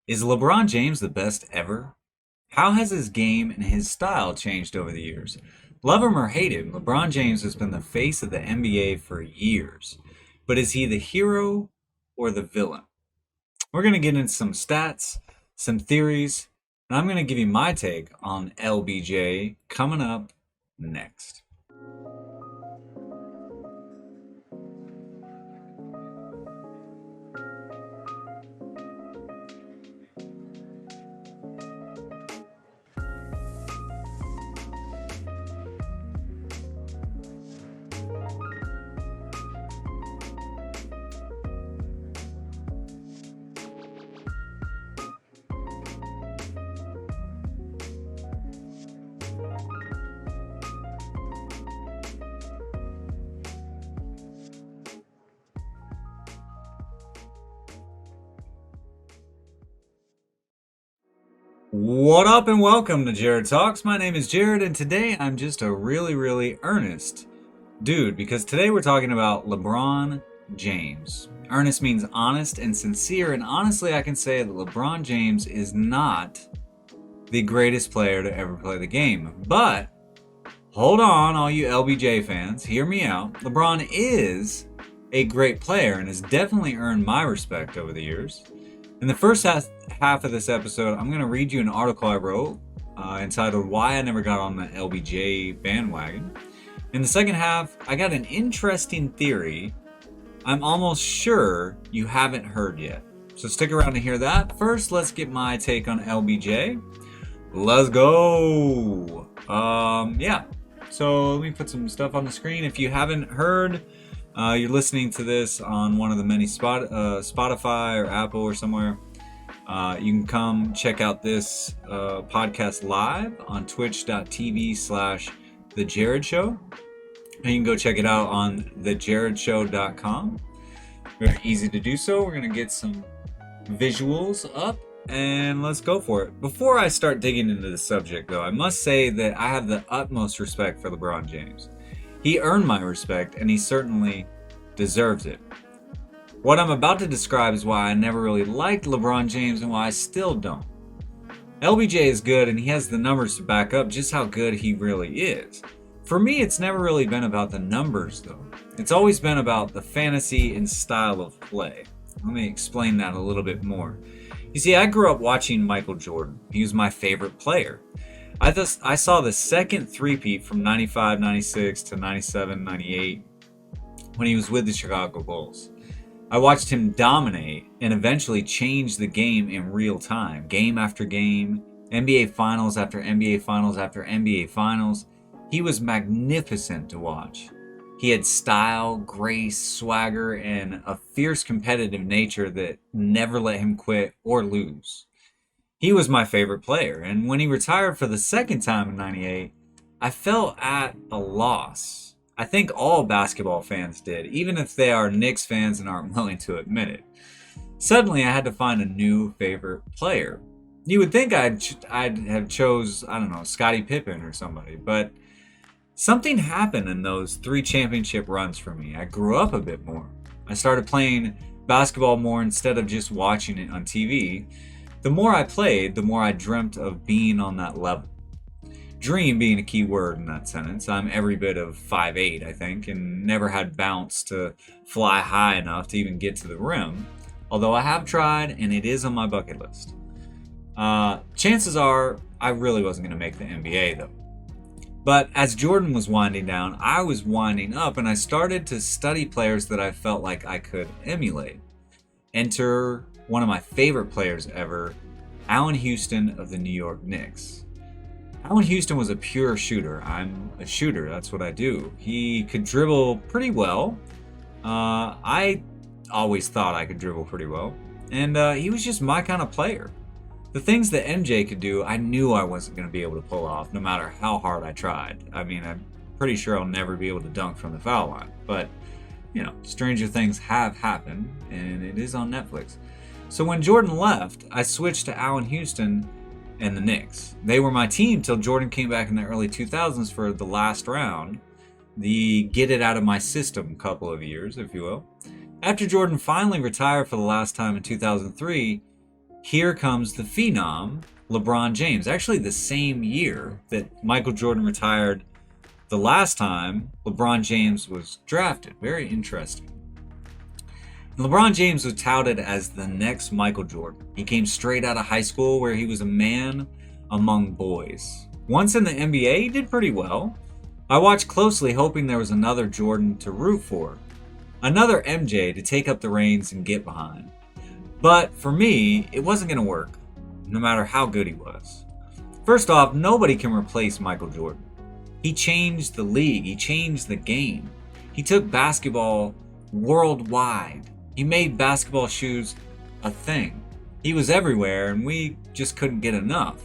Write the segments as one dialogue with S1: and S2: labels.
S1: Is LeBron James the best ever? How has his game and his style changed over the years? Love him or hate him, LeBron James has been the face of the NBA for years. But is he the hero or the villain? We're going to get into some stats, some theories, and I'm going to give you my take on LBJ coming up next. What up and welcome to Jared Talks. My name is Jared and today I'm just a really earnest dude because today we're talking about LeBron James. Earnest means honest and sincere, and honestly I can say that LeBron James is not the greatest player to ever play the game. But hold on, all you LBJ fans, hear me out. LeBron is a great player and has definitely earned my respect over the years. In the first half of this episode, I'm going to read you an article I wrote entitled Why I Never Got on the LBJ Bandwagon. In the second half, I got an interesting theory I'm almost sure you haven't heard yet. So stick around to hear that. First, let's get my take on LBJ. Let's go! Yeah. So let me put some stuff on the screen. If you haven't heard, you're listening to this on one of the many Spotify or Apple or somewhere. You can come check out this podcast live on twitch.tv/The Jared Show. And you can go check it out on thejaredshow.com. Very easy to do so. We're going to get some visuals up and let's go for it. Before I start digging into the subject, though, I must say that I have the utmost respect for LeBron James. He earned my respect, and he certainly deserves it. What I'm about to describe is why I never really liked LeBron James and why I still don't. LBJ is good, and he has the numbers to back up just how good he really is. For me, it's never really been about the numbers, though. It's always been about the fantasy and style of play. Let me explain that a little bit more. You see, I grew up watching Michael Jordan. He was my favorite player. I saw the second three-peat from 95, 96 to 97, 98 when he was with the Chicago Bulls. I watched him dominate and eventually change the game in real time, game after game, NBA Finals after NBA Finals after NBA Finals. He was magnificent to watch. He had style, grace, swagger, and a fierce competitive nature that never let him quit or lose. He was my favorite player, and when he retired for the second time in 98, I felt at a loss. I think all basketball fans did, even if they are Knicks fans and aren't willing to admit it. Suddenly, I had to find a new favorite player. You would think I'd have chose, I don't know, Scottie Pippen or somebody, but something happened in those 3 championship runs for me. I grew up a bit more. I started playing basketball more instead of just watching it on TV. The more I played, the more I dreamt of being on that level. Dream being a key word in that sentence. I'm every bit of 5'8", I think, and never had bounce to fly high enough to even get to the rim. Although I have tried, and it is on my bucket list. Chances are, I really wasn't going to make the NBA, though. But as Jordan was winding down, I was winding up, and I started to study players that I felt like I could emulate. Enter one of my favorite players ever, Allen Houston of the New York Knicks. Allen Houston was a pure shooter. I'm a shooter, that's what I do. He could dribble pretty well. I always thought I could dribble pretty well. And he was just my kind of player. The things that MJ could do, I knew I wasn't going to be able to pull off no matter how hard I tried. I mean, I'm pretty sure I'll never be able to dunk from the foul line. But, you know, stranger things have happened, and it is on Netflix. So when Jordan left, I switched to Allen Houston and the Knicks. They were my team till Jordan came back in the early 2000s for the last round, the get it out of my system couple of years, if you will. After Jordan finally retired for the last time in 2003, here comes the phenom, LeBron James. Actually, the same year that Michael Jordan retired the last time, LeBron James was drafted. Very interesting. LeBron James was touted as the next Michael Jordan. He came straight out of high school where he was a man among boys. Once in the NBA, he did pretty well. I watched closely hoping there was another Jordan to root for. Another MJ to take up the reins and get behind. But for me, it wasn't going to work, no matter how good he was. First off, nobody can replace Michael Jordan. He changed the league. He changed the game. He took basketball worldwide. He made basketball shoes a thing. He was everywhere, and we just couldn't get enough.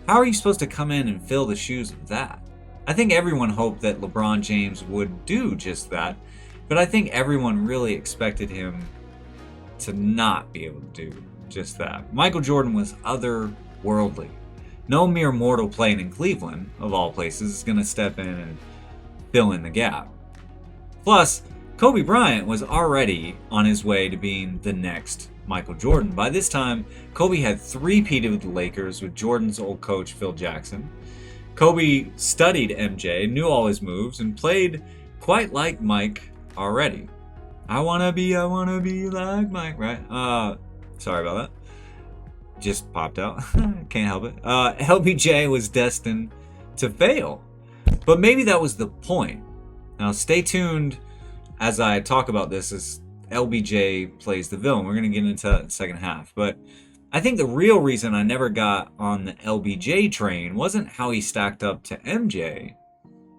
S1: How are you supposed to come in and fill the shoes of that? I think everyone hoped that LeBron James would do just that, but I think everyone really expected him to not be able to do just that. Michael Jordan was otherworldly. No mere mortal playing in Cleveland, of all places, is going to step in and fill in the gap. Plus, Kobe Bryant was already on his way to being the next Michael Jordan. By this time, Kobe had three-peated with the Lakers with Jordan's old coach, Phil Jackson. Kobe studied MJ, knew all his moves, and played quite like Mike already. I wanna be like Mike, right? Sorry about that. Just popped out. Can't help it. LBJ was destined to fail. But maybe that was the point. Now stay tuned as I talk about this as LBJ plays the villain. We're going to get into that in the second half. But I think the real reason I never got on the LBJ train wasn't how he stacked up to MJ.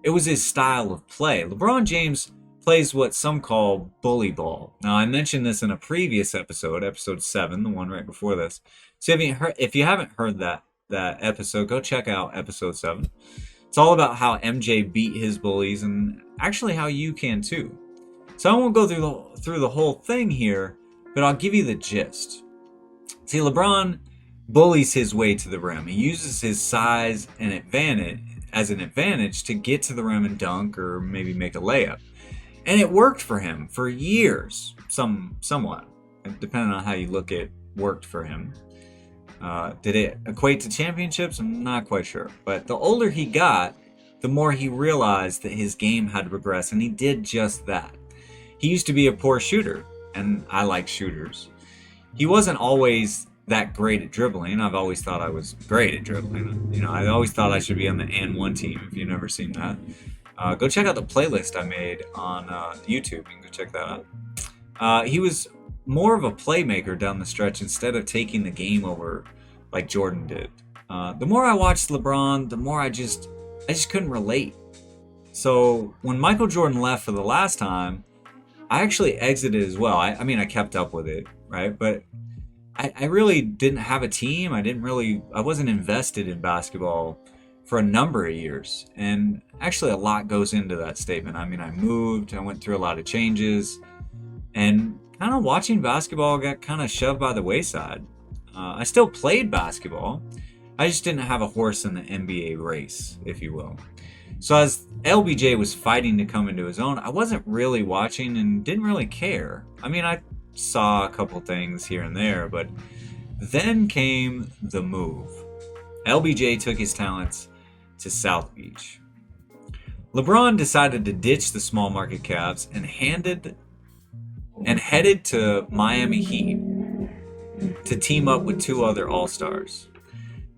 S1: It was his style of play. LeBron James plays what some call bully ball. Now, I mentioned this in a previous episode, episode 7, the one right before this. So if you haven't heard that episode, go check out episode 7. It's all about how MJ beat his bullies and actually how you can too. So I won't go through the whole thing here, but I'll give you the gist. See, LeBron bullies his way to the rim. He uses his size and advantage to get to the rim and dunk or maybe make a layup. And it worked for him for years, somewhat, depending on how you look at worked for him. Did it equate to championships? I'm not quite sure. But the older he got, the more he realized that his game had to progress, and he did just that. He used to be a poor shooter, and I like shooters. He wasn't always that great at dribbling. I've always thought I was great at dribbling. You know, I always thought I should be on the N1 team, if you've never seen that. Go check out the playlist I made on YouTube. You can go check that out. He was more of a playmaker down the stretch instead of taking the game over like Jordan did. The more I watched LeBron, the more I just couldn't relate. So when Michael Jordan left for the last time, I actually exited as well. I mean, I kept up with it, right? But I really didn't have a team. I wasn't invested in basketball for a number of years. And actually a lot goes into that statement. I mean, I moved, I went through a lot of changes, and kind of watching basketball got kind of shoved by the wayside. I still played basketball. I just didn't have a horse in the NBA race, if you will. So as LBJ was fighting to come into his own, I wasn't really watching and didn't really care. I mean, I saw a couple things here and there, but then came the move. LBJ took his talents to South Beach. LeBron decided to ditch the small market Cavs and headed to Miami Heat to team up with two other All-Stars.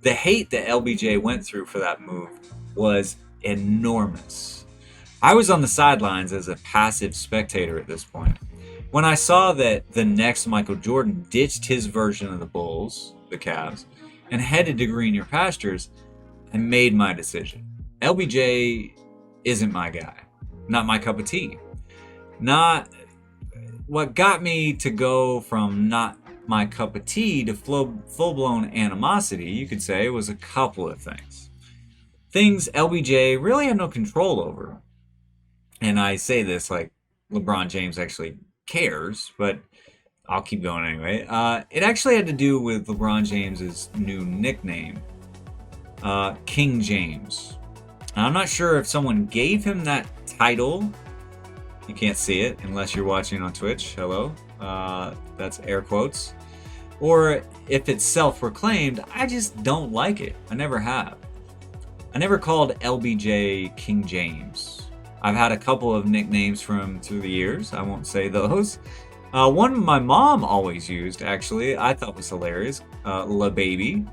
S1: The hate that LBJ went through for that move was enormous. I was on the sidelines as a passive spectator at this point. When I saw that the next Michael Jordan ditched his version of the Bulls, the Cavs, and headed to greener pastures, I made my decision. LBJ isn't my guy. Not my cup of tea. Not what got me to go from not my cup of tea to full-blown animosity, you could say, was a couple of things. Things LBJ really had no control over. And I say this like LeBron James actually cares, but I'll keep going anyway. It actually had to do with LeBron James's new nickname, King James. Now, I'm not sure if someone gave him that title. You can't see it unless you're watching on Twitch. Hello. That's air quotes. or if it's self-proclaimed, I just don't like it. I never have. I never called LBJ King James. I've had a couple of nicknames from him through the years. I won't say those. One my mom always used, actually, I thought was hilarious. LeBaby.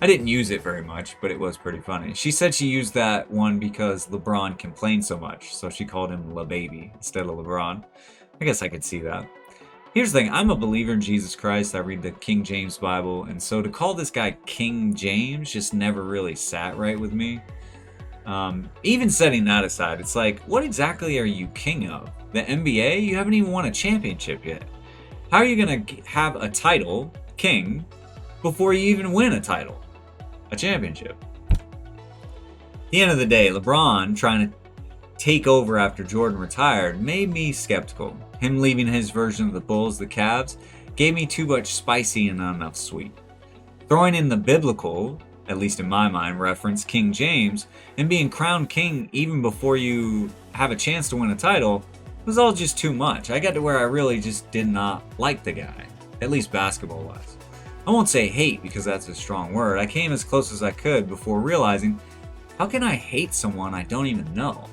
S1: I didn't use it very much, but it was pretty funny. She said she used that one because LeBron complained so much, so she called him LeBaby instead of LeBron. I guess I could see that. Here's the thing, I'm a believer in Jesus Christ. I read the King James Bible, and so to call this guy King James just never really sat right with me. Even setting that aside, it's like, what exactly are you king of? The NBA? You haven't even won a championship yet. How are you going to have a title, king, before you even win a title, a championship? At the end of the day, LeBron trying to take over after Jordan retired made me skeptical. Him leaving his version of the Bulls, the Cavs, gave me too much spicy and not enough sweet. Throwing in the biblical, at least in my mind, reference King James, and being crowned king even before you have a chance to win a title was all just too much. I got to where I really just did not like the guy, at least basketball-wise. I won't say hate because that's a strong word. I came as close as I could before realizing, how can I hate someone I don't even know?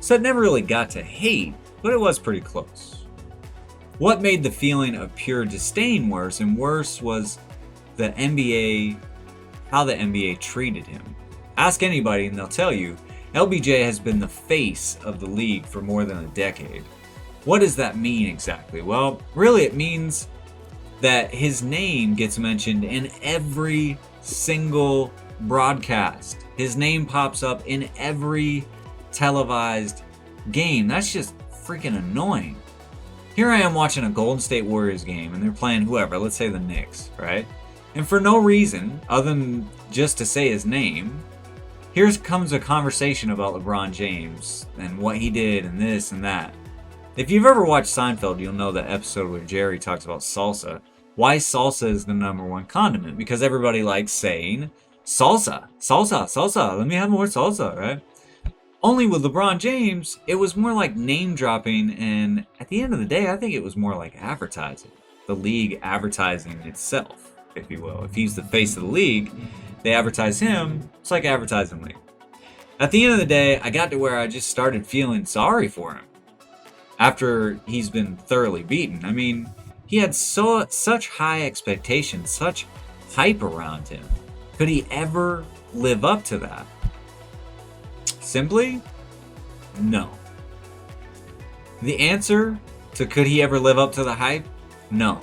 S1: So it never really got to hate, but it was pretty close. What made the feeling of pure disdain worse and worse was the NBA, how the NBA treated him. Ask anybody and they'll tell you, LBJ has been the face of the league for more than a decade. What does that mean exactly? Well, really it means that his name gets mentioned in every single broadcast. His name pops up in every televised game. That's just freaking annoying. Here I am watching a Golden State Warriors game and they're playing whoever, let's say the Knicks, right? And for no reason other than just to say his name, here comes a conversation about LeBron James and what he did and this and that. If you've ever watched Seinfeld, you'll know that episode where Jerry talks about salsa. Why salsa is the #1 condiment? Because everybody likes saying salsa, salsa, salsa. Let me have more salsa, right? Only with LeBron James, it was more like name dropping, and at the end of the day, I think it was more like advertising. The league advertising itself, if you will. If he's the face of the league, they advertise him. It's like advertising league. At the end of the day, I got to where I just started feeling sorry for him after he's been thoroughly beaten. I mean, he had such high expectations, such hype around him. Could he ever live up to that? Simply, no. The answer to could he ever live up to the hype? No.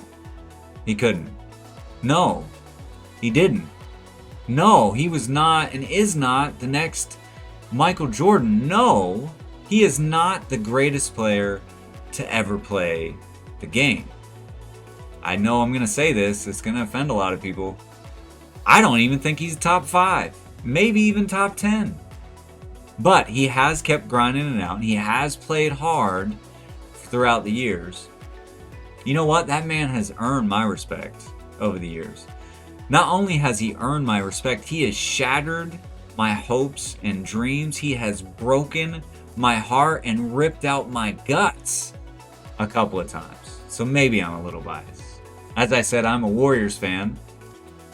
S1: He couldn't. No. He didn't. No, he was not and is not the next Michael Jordan. No, he is not the greatest player to ever play the game. I know I'm going to say this. It's going to offend a lot of people. I don't even think he's top 5. Maybe even top 10. But he has kept grinding it out. And he has played hard throughout the years. You know what? That man has earned my respect over the years. Not only has he earned my respect, he has shattered my hopes and dreams. He has broken my heart and ripped out my guts a couple of times. So maybe I'm a little biased. As I said, I'm a Warriors fan.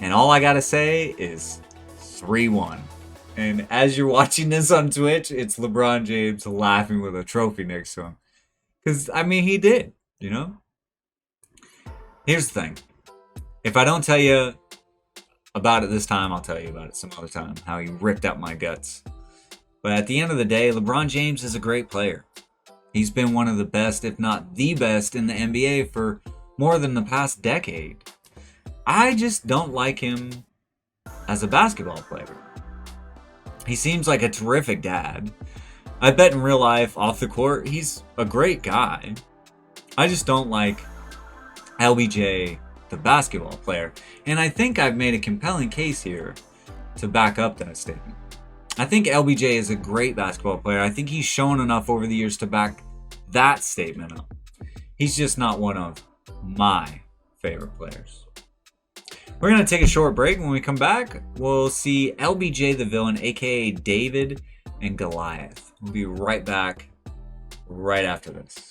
S1: And all I gotta say is 3-1. And as you're watching this on Twitch, it's LeBron James laughing with a trophy next to him. Because, I mean, he did, you know? Here's the thing. If I don't tell you about it this time, I'll tell you about it some other time. How he ripped out my guts. But at the end of the day, LeBron James is a great player. He's been one of the best, if not the best, in the NBA for more than the past decade. I just don't like him as a basketball player. He seems like a terrific dad. I bet in real life, off the court, he's a great guy. I just don't like LBJ, the basketball player. And I think I've made a compelling case here to back up that statement. I think LBJ is a great basketball player. I think he's shown enough over the years to back that statement up. He's just not one of my favorite players. We're going to take a short break. When we come back, we'll see LBJ the Villain, aka David and Goliath. We'll be right back right after this.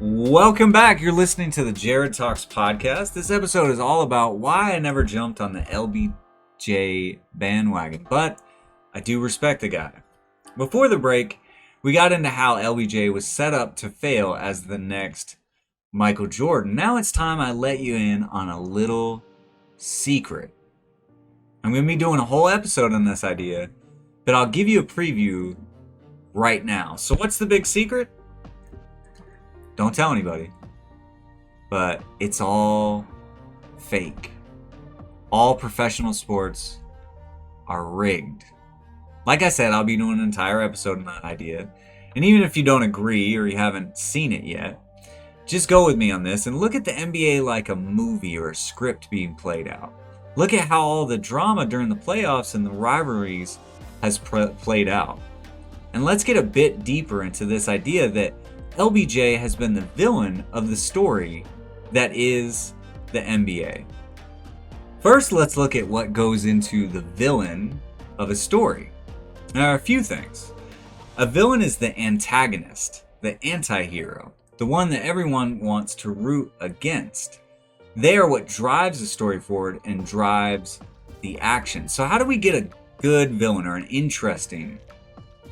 S1: Welcome back. You're listening to the Jared Talks podcast. This episode is all about why I never jumped on the LBJ bandwagon, but I do respect the guy. Before the break, we got into how LBJ was set up to fail as the next Michael Jordan. Now it's time I let you in on a little secret. I'm going to be doing a whole episode on this idea, but I'll give you a preview right now. So what's the big secret? Don't tell anybody. But it's all fake. All professional sports are rigged. Like I said, I'll be doing an entire episode on that idea. And even if you don't agree or you haven't seen it yet, just go with me on this and look at the NBA like a movie or a script being played out. Look at how all the drama during the playoffs and the rivalries has played out. And let's get a bit deeper into this idea that LBJ has been the villain of the story that is the NBA. First, let's look at what goes into the villain of a story. There are a few things. A villain is the antagonist, the anti-hero, the one that everyone wants to root against. They are what drives the story forward and drives the action. So how do we get a good villain or an interesting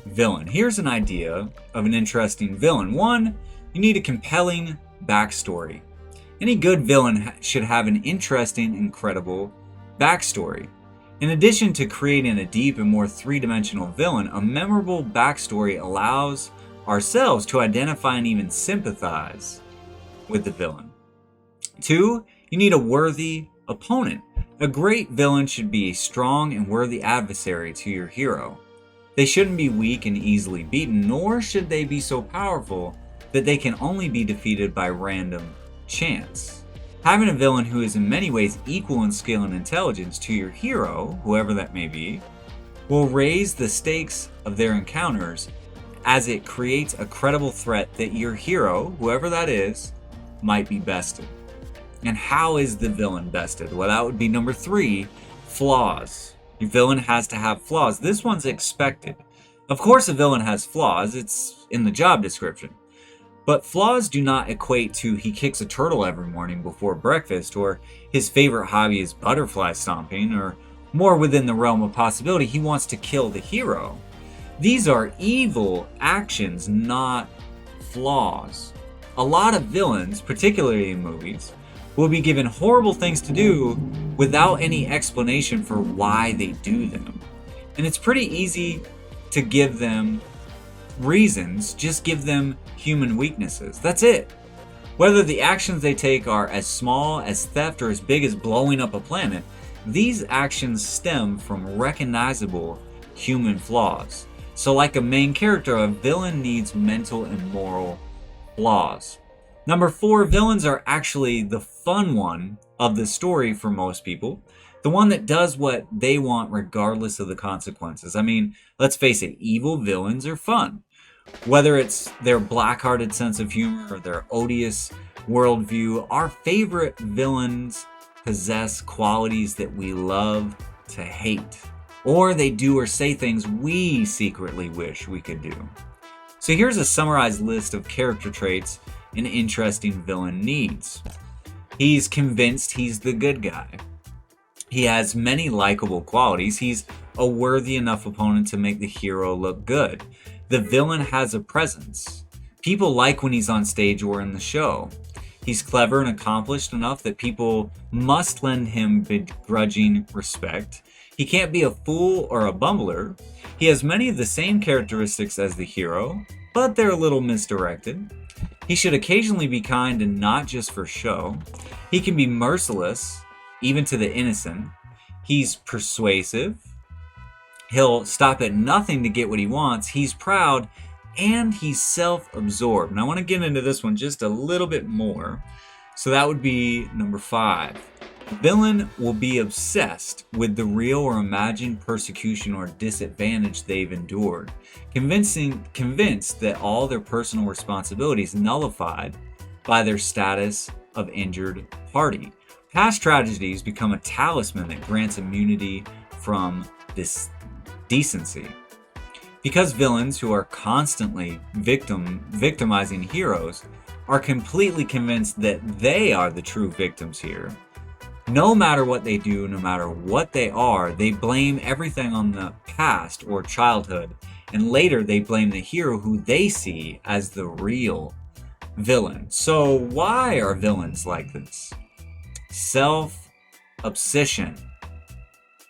S1: villain? Here's an idea of an interesting villain. One, you need a compelling backstory. Any good villain should have an interesting, incredible backstory. In addition to creating a deep and more three-dimensional villain, a memorable backstory allows ourselves to identify and even sympathize with the villain. Two, you need a worthy opponent. A great villain should be a strong and worthy adversary to your hero. They shouldn't be weak and easily beaten, nor should they be so powerful that they can only be defeated by random chance. Having a villain who is in many ways equal in skill and intelligence to your hero, whoever that may be, will raise the stakes of their encounters as it creates a credible threat that your hero, whoever that is, might be bested. And how is the villain bested? Well, that would be number 3, flaws. Your villain has to have flaws. This one's expected. Of course a villain has flaws, it's in the job description. But flaws do not equate to he kicks a turtle every morning before breakfast, or his favorite hobby is butterfly stomping, or more within the realm of possibility, he wants to kill the hero. These are evil actions, not flaws. A lot of villains, particularly in movies, will be given horrible things to do without any explanation for why they do them. And it's pretty easy to give them reasons, just give them human weaknesses. That's it. Whether the actions they take are as small as theft or as big as blowing up a planet, these actions stem from recognizable human flaws. So like a main character, a villain needs mental and moral flaws. Number 4, villains are actually the fun one of the story for most people. The one that does what they want regardless of the consequences. I mean, let's face it, evil villains are fun. Whether it's their black-hearted sense of humor or their odious worldview, our favorite villains possess qualities that we love to hate. Or they do or say things we secretly wish we could do. So here's a summarized list of character traits an interesting villain needs. He's convinced he's the good guy. He has many likable qualities. He's a worthy enough opponent to make the hero look good. The villain has a presence. People like when he's on stage or in the show. He's clever and accomplished enough that people must lend him begrudging respect. He can't be a fool or a bumbler. He has many of the same characteristics as the hero, but they're a little misdirected. He should occasionally be kind and not just for show. He can be merciless, even to the innocent. He's persuasive. He'll stop at nothing to get what he wants. He's proud, and he's self-absorbed. And I want to get into this one just a little bit more. So that would be number 5. The villain will be obsessed with the real or imagined persecution or disadvantage they've endured, convinced that all their personal responsibilities nullified by their status of injured party. Past tragedies become a talisman that grants immunity from this decency. Because villains who are constantly victimizing heroes are completely convinced that they are the true victims here. No matter what they do, no matter what they are, they blame everything on the past or childhood, and later they blame the hero who they see as the real villain. So why are villains like this? Self-obsession.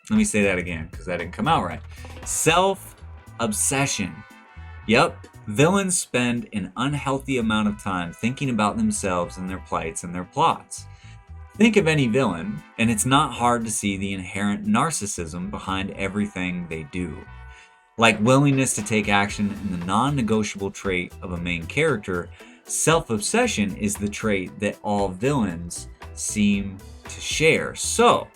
S1: Let me say that again because that didn't come out right. Self-obsession. Yep, villains spend an unhealthy amount of time thinking about themselves and their plights and their plots. Think of any villain, and it's not hard to see the inherent narcissism behind everything they do. Like willingness to take action in the non-negotiable trait of a main character, self-obsession is the trait that all villains seem to share. So,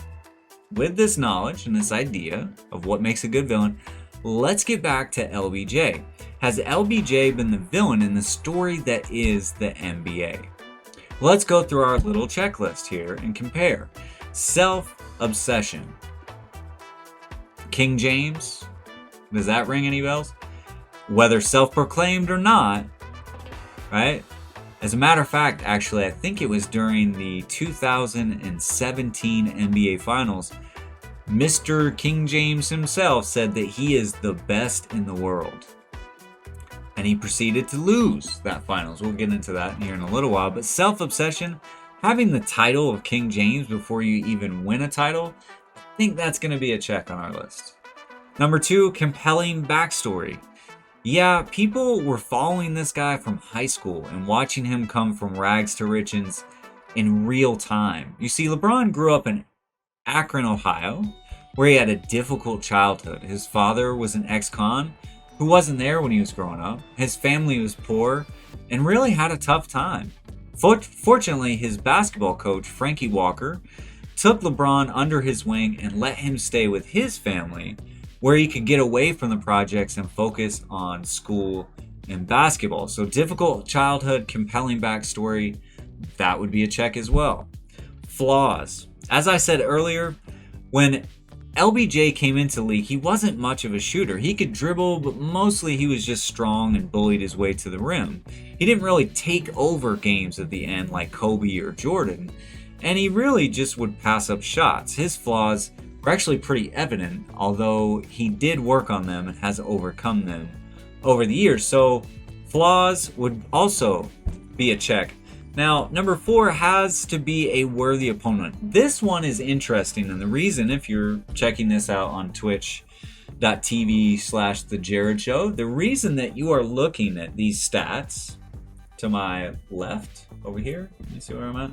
S1: with this knowledge and this idea of what makes a good villain, let's get back to LBJ. Has LBJ been the villain in the story that is the NBA? Let's go through our little checklist here and compare. Self-obsession. King James, does that ring any bells? Whether self-proclaimed or not, right? As a matter of fact, actually, I think it was during the 2017 NBA Finals, Mr. King James himself said that he is the best in the world. And he proceeded to lose that finals. We'll get into that here in a little while. But self-obsession, having the title of King James before you even win a title, I think that's going to be a check on our list. Number 2, compelling backstory. Yeah, people were following this guy from high school and watching him come from rags to riches in real time. You see, LeBron grew up in Akron, Ohio, where he had a difficult childhood. His father was an ex-con who wasn't there when he was growing up. His family was poor and really had a tough time. Fortunately, his basketball coach, Frankie Walker, took LeBron under his wing and let him stay with his family where he could get away from the projects and focus on school and basketball. So difficult childhood, compelling backstory, that would be a check as well. Flaws. As I said earlier, when LBJ came into the league, he wasn't much of a shooter. He could dribble, but mostly he was just strong and bullied his way to the rim. He didn't really take over games at the end like Kobe or Jordan, and he really just would pass up shots. His flaws were actually pretty evident, although he did work on them and has overcome them over the years. So flaws would also be a check. Now, number 4 has to be a worthy opponent. This one is interesting, and the reason, if you're checking this out on twitch.tv/The J.A.R.R.E.D Show, the reason that you are looking at these stats to my left over here, let me see where I'm at.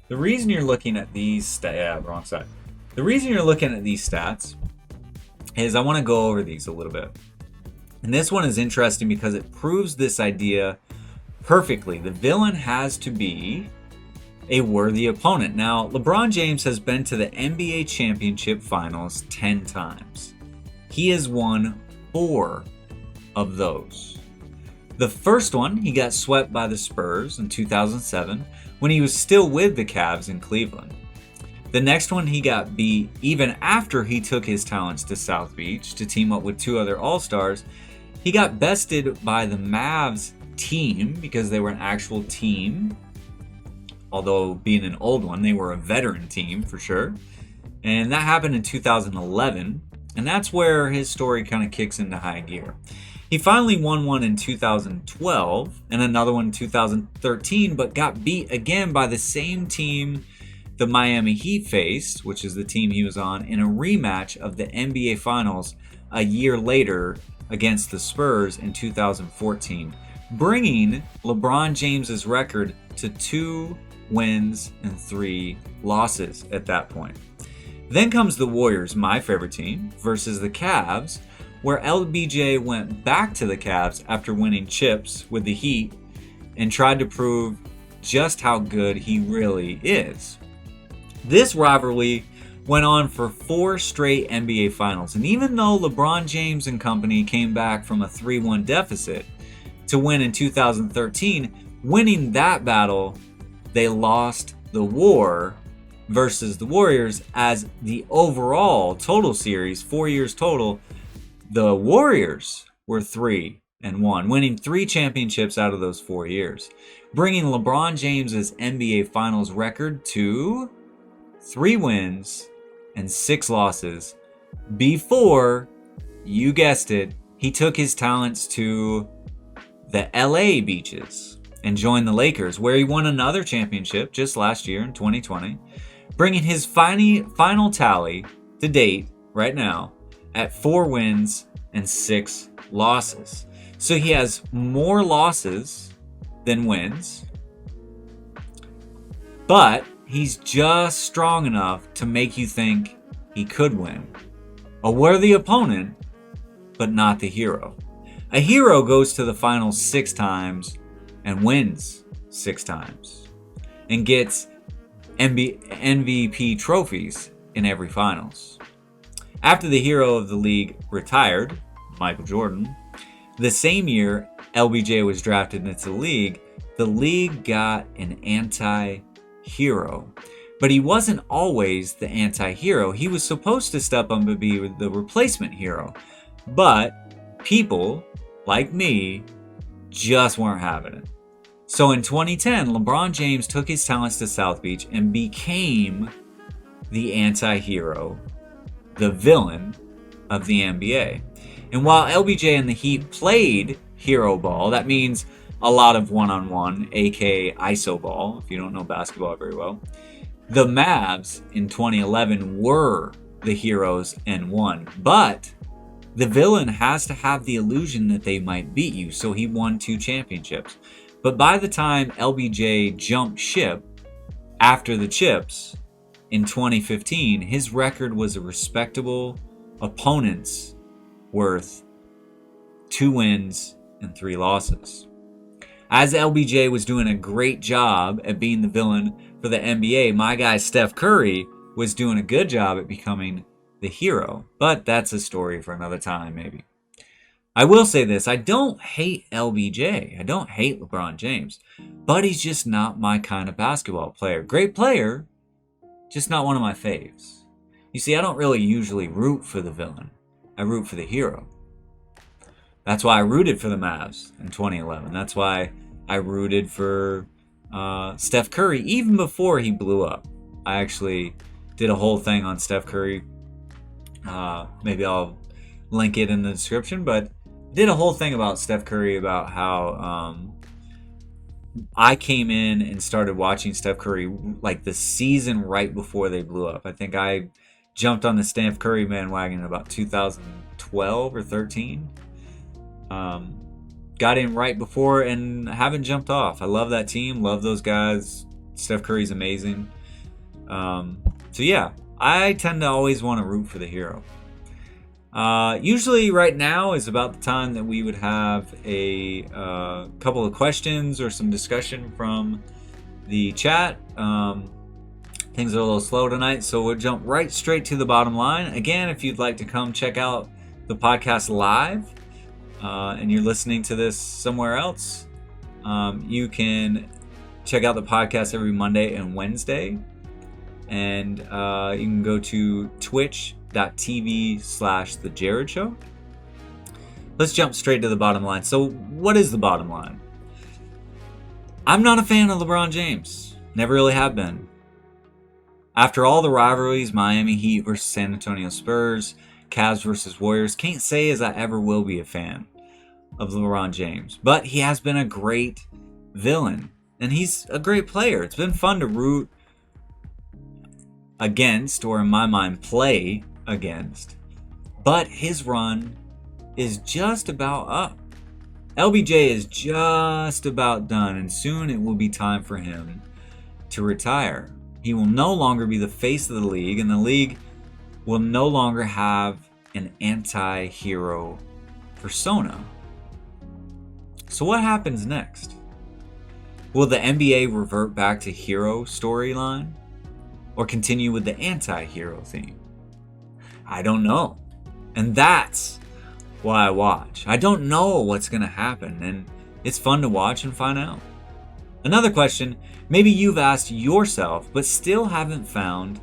S1: The reason you're looking at these wrong side. The reason you're looking at these stats is I want to go over these a little bit. And this one is interesting because it proves this idea perfectly. The villain has to be a worthy opponent. Now, LeBron James has been to the NBA championship finals 10 times. He has won 4 of those. The first one, he got swept by the Spurs in 2007 when he was still with the Cavs in Cleveland. The next one, he got beat even after he took his talents to South Beach to team up with 2 other All-Stars. He got bested by the Mavs team because they were an actual team, although being an old one, they were a veteran team for sure. And that happened in 2011, and that's where his story kind of kicks into high gear. He finally won one in 2012 and another one in 2013, but got beat again by the same team the Miami Heat faced, which is the team he was on, in a rematch of the NBA Finals a year later against the Spurs in 2014. Bringing LeBron James's record to 2 wins and 3 losses at that point. Then comes the Warriors, my favorite team, versus the Cavs, where LBJ went back to the Cavs after winning chips with the Heat and tried to prove just how good he really is. This rivalry went on for 4 straight NBA Finals, and even though LeBron James and company came back from a 3-1 deficit to win in 2013, winning that battle, they lost the war versus the Warriors as the overall total series, 4 years total, the Warriors were 3-1, winning 3 championships out of those 4 years. bringing LeBron James's NBA Finals record to 3 wins and 6 losses before, you guessed it, he took his talents to the LA beaches and joined the Lakers, where he won another championship just last year in 2020, bringing his final tally to date right now at 4 wins and 6 losses. So he has more losses than wins, but he's just strong enough to make you think he could win. A worthy opponent, but not the hero. A hero goes to the finals 6 times and wins 6 times and gets MVP trophies in every finals. After the hero of the league retired, Michael Jordan, the same year LBJ was drafted into the league got an anti-hero. But he wasn't always the anti-hero. He was supposed to step up and be the replacement hero. But people like me just weren't having it. So in 2010, LeBron James took his talents to South Beach and became the anti-hero, the villain of the NBA. And while LBJ and the Heat played hero ball, that means a lot of one-on-one, aka ISO ball, if you don't know basketball very well, the Mavs in 2011 were the heroes and won. But the villain has to have the illusion that they might beat you, so he won 2 championships. But by the time LBJ jumped ship after the chips in 2015, his record was a respectable opponent's worth 2 wins and 3 losses. As LBJ was doing a great job at being the villain for the NBA, my guy Steph Curry was doing a good job at becoming the hero. But that's a story for another time, maybe. I will say this, I don't hate LBJ. I don't hate LeBron James. But he's just not my kind of basketball player. Great player, just not one of my faves. You see, I don't really usually root for the villain. I root for the hero. That's why I rooted for the Mavs in 2011. That's why I rooted for Steph Curry even before he blew up. I actually did a whole thing on Steph Curry. Maybe I'll link it in the description, but did a whole thing about Steph Curry, about how I came in and started watching Steph Curry like the season right before they blew up. I think I jumped on the Steph Curry bandwagon in about 2012 or 13. Got in right before and haven't jumped off. I love that team, love those guys. Steph Curry's amazing. So yeah, I tend to always want to root for the hero. Usually right now is about the time that we would have a couple of questions or some discussion from the chat. Things are a little slow tonight, so we'll jump right straight to the bottom line. Again, if you'd like to come check out the podcast live, and you're listening to this somewhere else, you can check out the podcast every Monday and Wednesday. And you can go to twitch.tv/The J.A.R.R.E.D Show. Let's jump straight to the bottom line. So what is the bottom line? I'm not a fan of LeBron James. Never really have been. After all the rivalries, Miami Heat versus San Antonio Spurs, Cavs versus Warriors, can't say as I ever will be a fan of LeBron James. But he has been a great villain. And he's a great player. It's been fun to root against, or in my mind, play against. But his run is just about up. LBJ is just about done, and soon it will be time for him to retire. He will no longer be the face of the league, and the league will no longer have an anti-hero persona. So what happens next? Will the NBA revert back to hero storyline, or continue with the anti-hero theme? I don't know. And that's why I watch. I don't know what's going to happen, and it's fun to watch and find out. Another question maybe you've asked yourself but still haven't found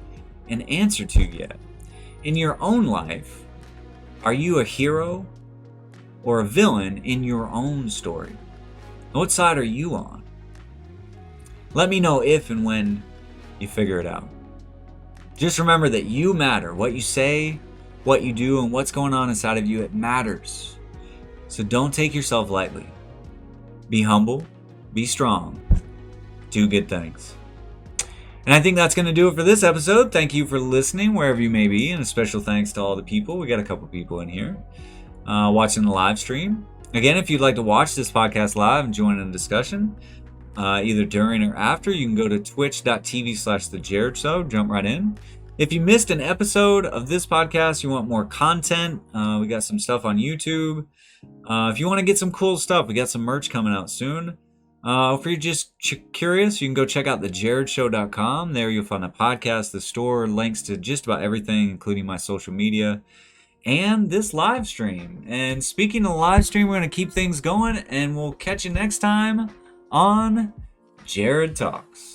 S1: an answer to yet. In your own life, are you a hero or a villain in your own story? What side are you on? Let me know if and when you figure it out. Just remember that you matter. What you say, what you do, and what's going on inside of you, it matters. So don't take yourself lightly. Be humble, be strong, do good things. And I think that's going to do it for this episode. Thank you for listening wherever you may be, and a special thanks to all the people. We got a couple people in here watching the live stream. Again, if you'd like to watch this podcast live and join in the discussion, either during or after, you can go to twitch.tv/the Show. Jump right in. If you missed an episode of this podcast, you want more content, we got some stuff on YouTube. If you want to get some cool stuff, we got some merch coming out soon. If you're just curious, you can go check out the J.A.R.R.E.D.show.com. There you'll find the podcast, the store, links to just about everything, including my social media, and this live stream. And speaking of the live stream, we're going to keep things going, and we'll catch you next time on Jared Talks.